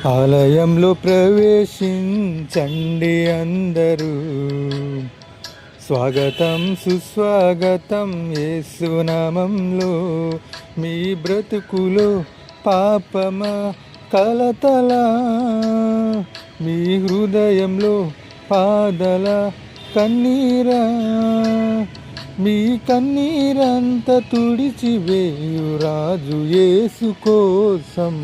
ఆలయంలో ప్రవేశించండి అందరూ, స్వాగతం సుస్వాగతం యేసునామంలో. మీ బ్రతుకులో పాపమా కలతల, మీ హృదయంలో పాదల కన్నీరా, మీ కన్నీరంత తుడిచివేయు రాజు యేసు కోసం.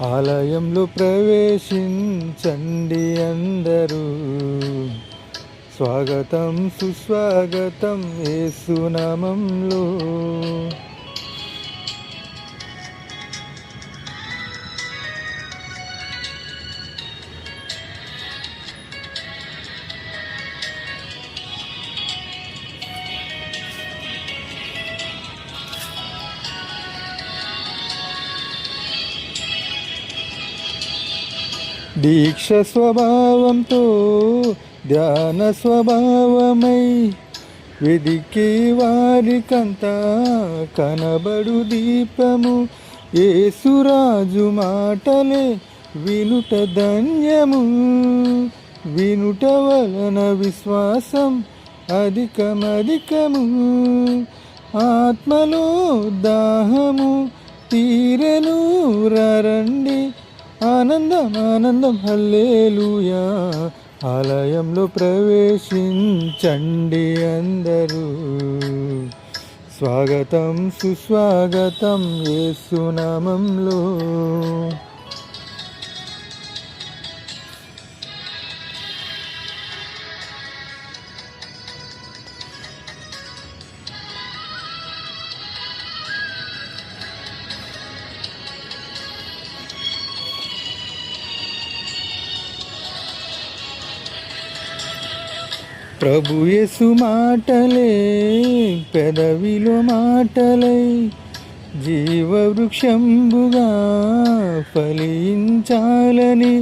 ఆలయంలో ప్రవేశించండి అందరూ, స్వాగతం సుస్వాగతం యేసునామంలో. దీక్ష స్వభావంతో ధ్యాన స్వభావమై వెదికే వారికంతా కనబడు దీపము యేసురాజు మాటలే వినుట ధన్యము. వినుట వలన విశ్వాసం అధికమధికము, ఆత్మలో దాహము తీరెను రండి, ఆనందం ఆనందం హల్లెలూయా. ఆలయంలో ప్రవేశించండి అందరూ, స్వాగతం సుస్వాగతం యేసునామంలో. ప్రభు యేసు మాటలే పెదవిలో మాటలై జీవవృక్షంబుగా ఫలించాలని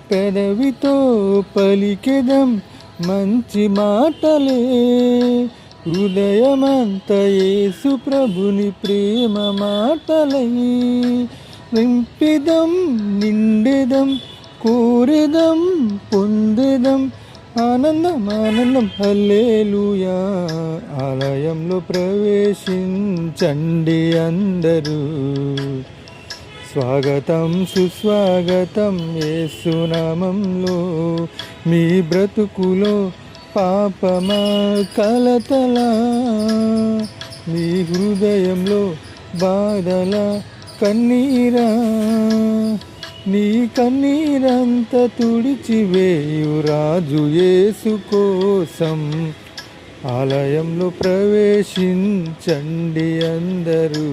పెదవితో పలికెదం మంచి మాటలే. హృదయమంత యేసు ప్రభుని ప్రేమ మాటలై నింపెదం నిండెదం కోరెదం పొందెదం, ఆనందం ఆనందం హల్లెలూయా. ఆలయంలో ప్రవేశించండి అందరూ, స్వాగతం సుస్వాగతం యేసునామంలో. మీ బ్రతుకులో పాపమా కలతల, మీ హృదయంలో బాధల కన్నీరా, నీ కన్నీరంత తుడిచివేయు రాజు యేసు కోసం. ఆలయంలో ప్రవేశించండి అందరూ,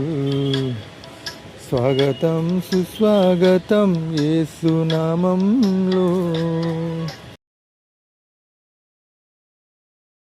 స్వాగతం సుస్వాగతం యేసునామంలో.